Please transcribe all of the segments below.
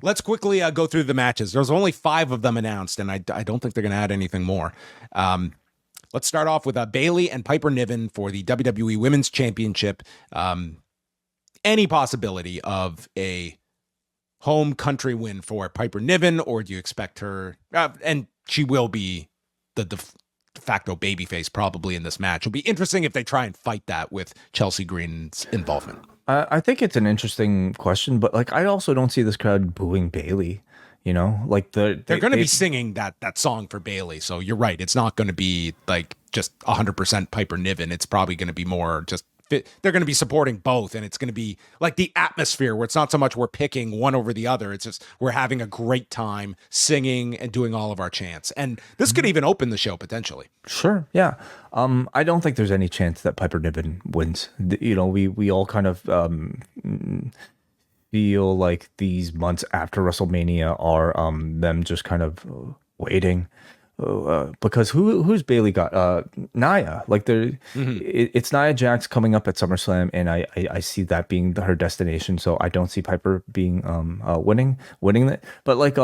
let's quickly go through the matches. There's only 5 of them announced, and I don't think they're going to add anything more. Let's start off with Bayley and Piper Niven for the WWE Women's Championship. Any possibility of a home country win for Piper Niven, or do you expect her, and she will be the de facto babyface probably in this match. It'll be interesting if they try and fight that with Chelsea Green's involvement. I think it's an interesting question, but like I also don't see this crowd booing Bayley. You know, like they're going to be singing that song for Bayley. So you're right. It's not going to be like just 100% Piper Niven. It's probably going to be more just they're going to be supporting both. And it's going to be like the atmosphere where it's not so much we're picking one over the other. It's just we're having a great time singing and doing all of our chants. And this could even open the show potentially. Sure. Yeah. I don't think there's any chance that Piper Niven wins. You know, we all kind of feel like these months after WrestleMania are them just kind of waiting because who's Bayley got Nia, like it's Nia Jax coming up at SummerSlam, and I see that being her destination, so I don't see Piper being winning it, but like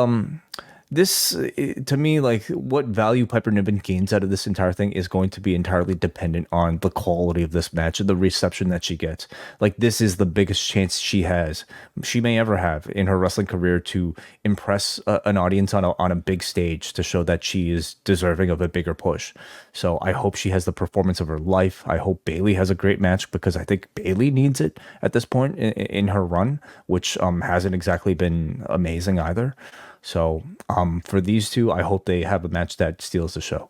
this, to me, like what value Piper Niven gains out of this entire thing is going to be entirely dependent on the quality of this match and the reception that she gets. Like this is the biggest chance she may ever have in her wrestling career to impress an audience on a big stage to show that she is deserving of a bigger push. So I hope she has the performance of her life. I hope Bayley has a great match because I think Bayley needs it at this point in her run, which hasn't exactly been amazing either. So for these two, I hope they have a match that steals the show.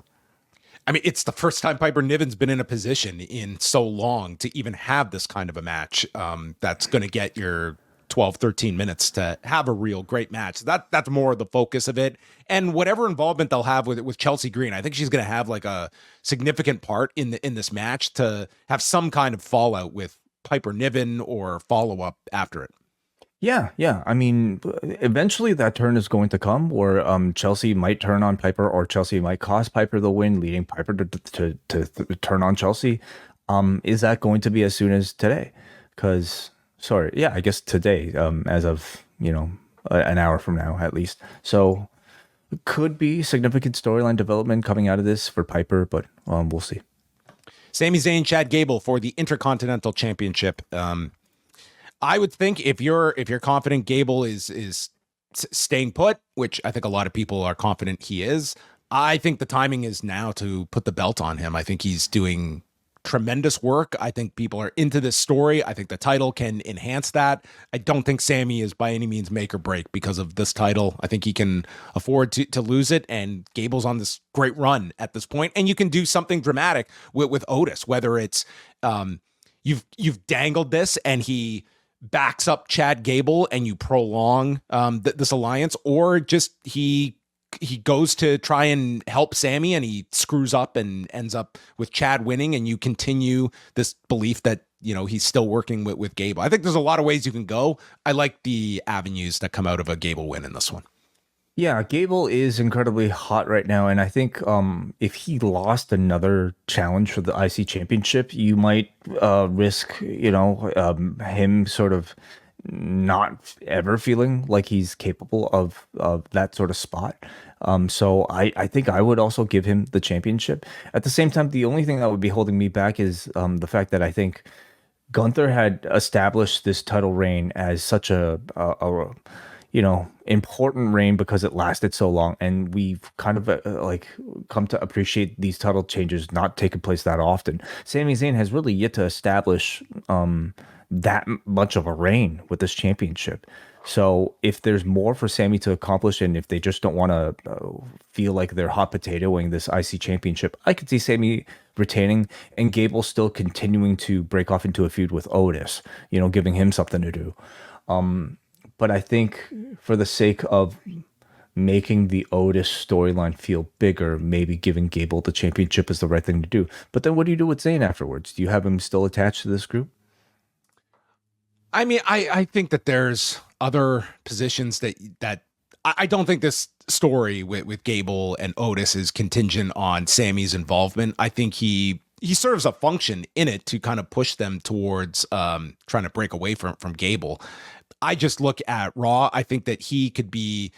I mean, it's the first time Piper Niven's been in a position in so long to even have this kind of a match that's going to get your 12, 13 minutes to have a real great match. That's more the focus of it. And whatever involvement they'll have with Chelsea Green, I think she's going to have like a significant part in this match to have some kind of fallout with Piper Niven or follow-up after it. Yeah. I mean, eventually that turn is going to come where Chelsea might turn on Piper, or Chelsea might cost Piper the win, leading Piper to turn on Chelsea. Is that going to be as soon as today? I guess today, as of, an hour from now at least. So could be significant storyline development coming out of this for Piper, but we'll see. Sami Zayn, Chad Gable for the Intercontinental Championship. I would think if you're confident Gable is staying put, which I think a lot of people are confident he is, I think the timing is now to put the belt on him. I think he's doing tremendous work. I think people are into this story. I think the title can enhance that. I don't think Sami is by any means make or break because of this title. I think he can afford to lose it, and Gable's on this great run at this point. And you can do something dramatic with Otis, whether it's you've dangled this and he backs up Chad Gable and you prolong this alliance, or just he goes to try and help Sami and he screws up and ends up with Chad winning, and you continue this belief that he's still working with Gable. I think there's a lot of ways you can go. I like the avenues that come out of a Gable win in this one. Yeah, Gable is incredibly hot right now, and I think if he lost another challenge for the IC Championship, you might risk, him sort of not ever feeling like he's capable of that sort of spot. So I think I would also give him the championship. At the same time, the only thing that would be holding me back is the fact that I think Gunther had established this title reign as such a important reign because it lasted so long, and we've kind of come to appreciate these title changes not taking place that often. Sami Zayn has really yet to establish that much of a reign with this championship. So if there's more for Sami to accomplish, and if they just don't want to feel like they're hot potatoing this IC championship, I could see Sami retaining and Gable still continuing to break off into a feud with Otis, giving him something to do. But I think for the sake of making the Otis storyline feel bigger, maybe giving Gable the championship is the right thing to do. But then what do you do with Zayn afterwards? Do you have him still attached to this group? I mean, I think that there's other positions that I don't think this story with Gable and Otis is contingent on Sami's involvement. I think he serves a function in it to kind of push them towards trying to break away from Gable. I just look at Raw. I think that he could be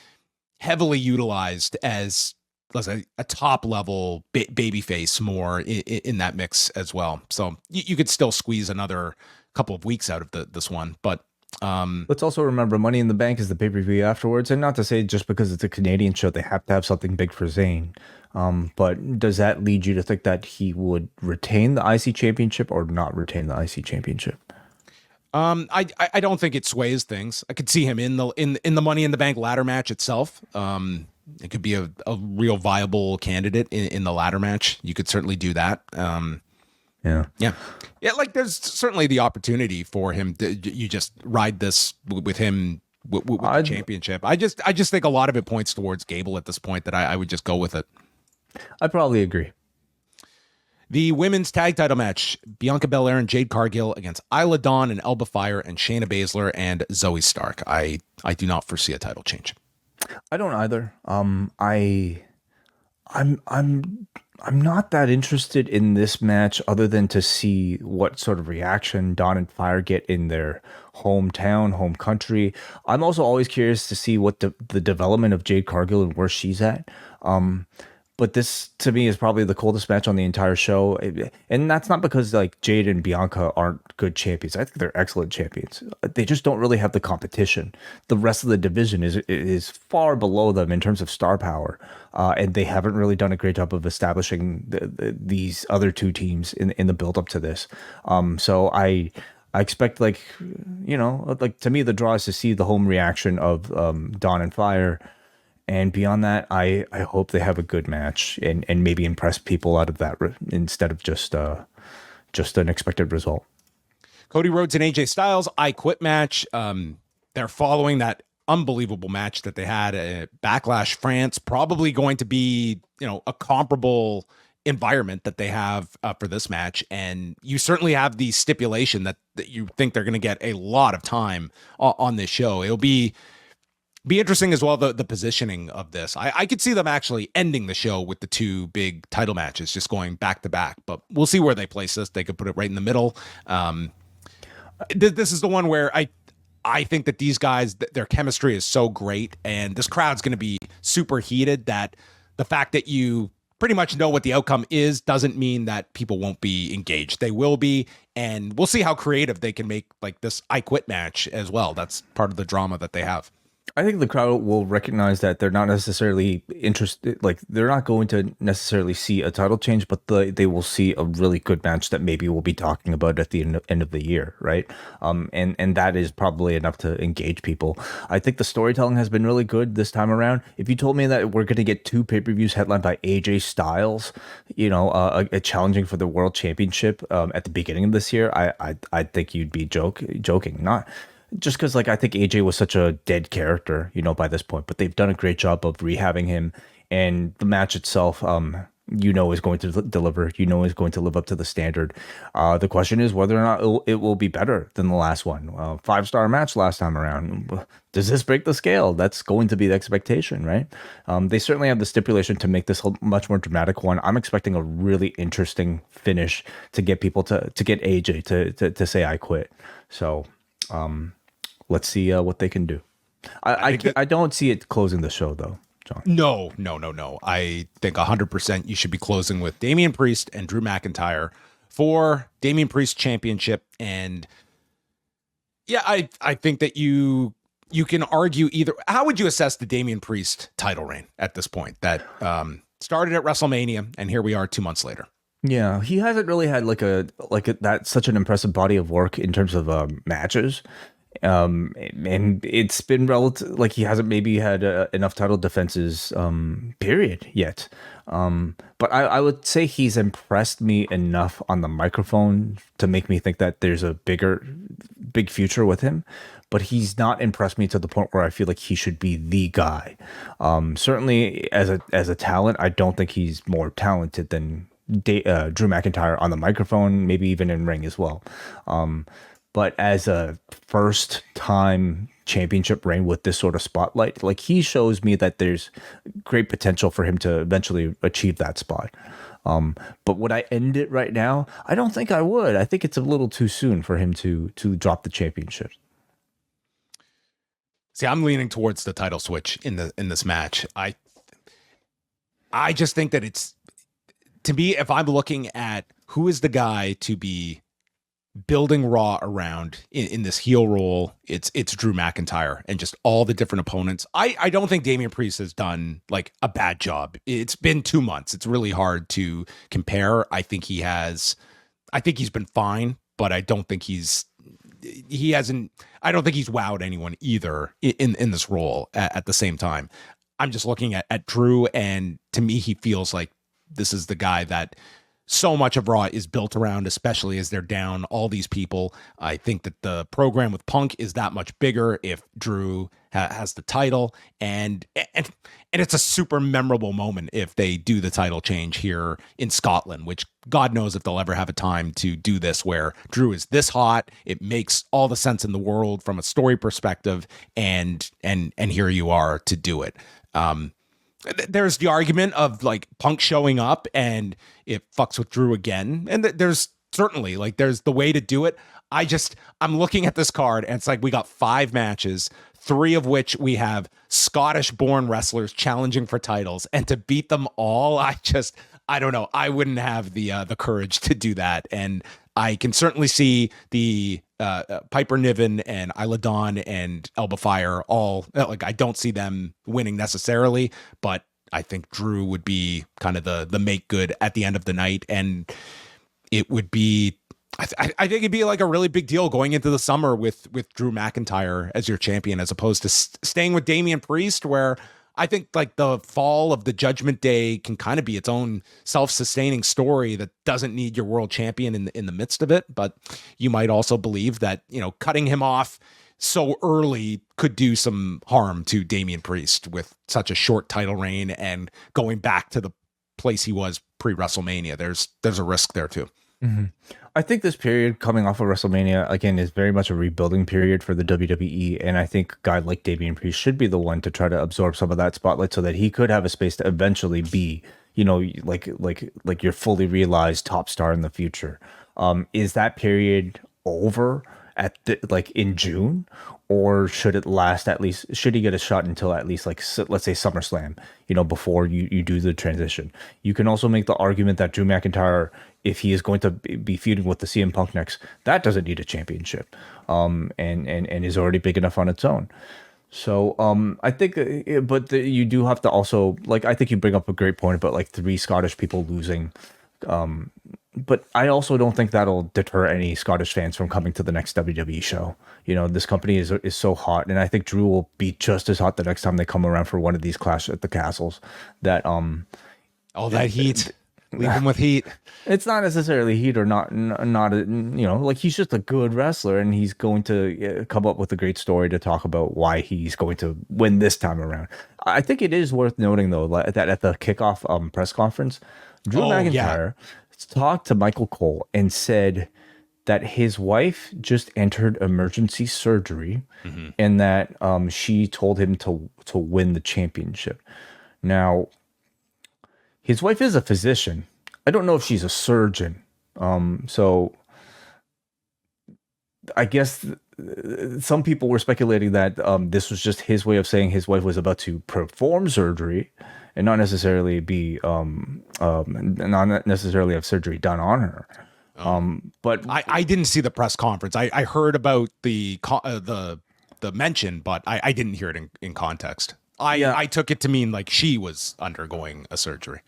heavily utilized as, let's say, a top level baby face more in that mix as well. So you could still squeeze another couple of weeks out of this one, but Let's also remember Money in the Bank is the pay-per-view afterwards, and not to say just because it's a Canadian show they have to have something big for Zayn. But does that lead you to think that he would retain the IC championship or not retain the IC championship? I don't think it sways things. I could see him in the Money in the Bank ladder match itself. It could be a real viable candidate in the ladder match. You could certainly do that. Yeah. Like there's certainly the opportunity for him to you just ride this with him with the championship. I just think a lot of it points towards Gable at this point. That I would just go with it. I probably agree. The women's tag title match: Bianca Belair and Jade Cargill against Isla Dawn and Elba Fire and Shayna Baszler and Zoe Stark. I do not foresee a title change. I don't either. I'm not that interested in this match other than to see what sort of reaction Dawn and Fire get in their hometown, home country. I'm also always curious to see what the development of Jade Cargill and where she's at. But this, to me, is probably the coldest match on the entire show. And that's not because like Jade and Bianca aren't good champions. I think they're excellent champions. They just don't really have the competition. The rest of the division is far below them in terms of star power. And they haven't really done a great job of establishing these other two teams in the build up to this. So I expect like to me, the draw is to see the home reaction of Dawn and Fire. And beyond that, I hope they have a good match and maybe impress people out of that instead of just an expected result. Cody Rhodes and AJ Styles, I Quit match. They're following that unbelievable match that they had at Backlash France. Probably going to be, a comparable environment that they have for this match. And you certainly have the stipulation that you think they're going to get a lot of time on this show. It'll be interesting as well, the positioning of this. I could see them actually ending the show with the two big title matches, just going back to back, but we'll see where they place this. They could put it right in the middle. This is the one where I think that these guys, their chemistry is so great, and this crowd's going to be super heated that the fact that you pretty much know what the outcome is doesn't mean that people won't be engaged. They will be, and we'll see how creative they can make like this I Quit match as well. That's part of the drama that they have. I think the crowd will recognize that they're not necessarily interested, like they're not going to necessarily see a title change, but they will see a really good match that maybe we'll be talking about at the end of the year, right? And that is probably enough to engage people. I think the storytelling has been really good this time around. If you told me that we're going to get two pay-per-views headlined by AJ Styles, challenging for the world championship at the beginning of this year, I think you'd be joking, not. Just because, I think AJ was such a dead character, by this point. But they've done a great job of rehabbing him. And the match itself, is going to deliver. Is going to live up to the standard. The question is whether or not it will be better than the last one. 5-star match last time around. Does this break the scale? That's going to be the expectation, right? They certainly have the stipulation to make this a much more dramatic one. I'm expecting a really interesting finish to get people to get AJ to say I quit. So... let's see what they can do. I don't see it closing the show, though, John. No. I think 100% you should be closing with Damian Priest and Drew McIntyre for Damian Priest Championship. And yeah, I think that you can argue either. How would you assess the Damian Priest title reign at this point that started at WrestleMania, and here we are 2 months later? Yeah, he hasn't really had such an impressive body of work in terms of matches. And it's been relative, he hasn't maybe had enough title defenses, period yet. But I would say he's impressed me enough on the microphone to make me think that there's a big future with him. But he's not impressed me to the point where I feel like he should be the guy. Certainly as a talent, I don't think he's more talented than Drew McIntyre on the microphone, maybe even in ring as well. But as a first-time championship reign with this sort of spotlight, he shows me that there's great potential for him to eventually achieve that spot. But would I end it right now? I don't think I would. I think it's a little too soon for him to drop the championship. See, I'm leaning towards the title switch in this match. I just think that it's, to me, if I'm looking at who is the guy to be building Raw around in this heel role, it's Drew McIntyre and just all the different opponents. I don't think Damian Priest has done like a bad job. It's been 2 months. It's really hard to compare. I think he's been fine, but I don't think I don't think he's wowed anyone either in this role at the same time. I'm just looking at Drew, and to me, he feels like this is the guy that so much of Raw is built around, especially as they're down all these people. I think that the program with Punk is that much bigger if Drew has the title, and it's a super memorable moment if they do the title change here in Scotland, which God knows if they'll ever have a time to do this where Drew is this hot. It makes all the sense in the world from a story perspective, and here you are to do it. There's the argument of like Punk showing up and it fucks with Drew again. And there's certainly like, there's the way to do it. I'm looking at this card and it's like, we got 5 matches, 3 of which we have Scottish born wrestlers challenging for titles, and to beat them all, I don't know. I wouldn't have the courage to do that. And I can certainly see the Piper Niven and Isla Dawn and Elba Fire all, like, I don't see them winning necessarily, but I think Drew would be kind of the make good at the end of the night. And it would be, I think it'd be like a really big deal going into the summer with Drew McIntyre as your champion, as opposed to staying with Damian Priest, where I think like the fall of the Judgment Day can kind of be its own self-sustaining story that doesn't need your world champion in the midst of it. But you might also believe that, cutting him off so early could do some harm to Damian Priest with such a short title reign and going back to the place he was pre-WrestleMania. There's a risk there too. Mm-hmm. I think this period coming off of WrestleMania, again, is very much a rebuilding period for the WWE. And I think a guy like Damian Priest should be the one to try to absorb some of that spotlight so that he could have a space to eventually be, like your fully realized top star in the future. Is that period over in June, or should it last should he get a shot until at least let's say SummerSlam, before you do the transition? You can also make the argument that Drew McIntyre, if he is going to be feuding with the CM Punk next, that doesn't need a championship, and is already big enough on its own. So I think, you do have to also, I think you bring up a great point about 3 Scottish people losing. But I also don't think that'll deter any Scottish fans from coming to the next WWE show. This company is so hot, and I think Drew will be just as hot the next time they come around for one of these Clash at the Castles. That all that heat, leave him with heat. It's not necessarily heat or not. He's just a good wrestler, and he's going to come up with a great story to talk about why he's going to win this time around. I think it is worth noting though that at the kickoff press conference, Drew McIntyre talked to Michael Cole and said that his wife just entered emergency surgery, mm-hmm. and that she told him to win the championship. Now, his wife is a physician. I don't know if she's a surgeon. So I guess some people were speculating that this was just his way of saying his wife was about to perform surgery and not necessarily not necessarily have surgery done on her. But I didn't see the press conference. I heard about the mention, but I didn't hear it in context. I took it to mean like she was undergoing a surgery.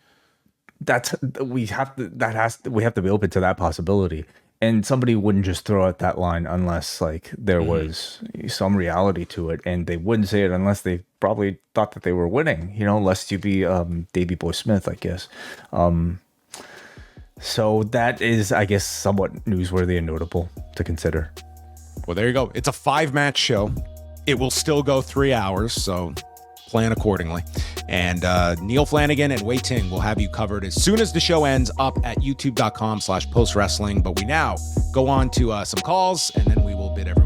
We have to be open to that possibility. And somebody wouldn't just throw out that line unless there mm-hmm. was some reality to it, and they wouldn't say it unless they probably thought that they were winning, lest you be Davey Boy Smith, I guess. So that is, I guess, somewhat newsworthy and notable to consider. Well, there you go. It's a 5-match show. It will still go 3 hours, so plan accordingly. And Neil Flanagan and Wei Ting will have you covered as soon as the show ends up at youtube.com/postwrestling. But we now go on to some calls, and then we will bid everyone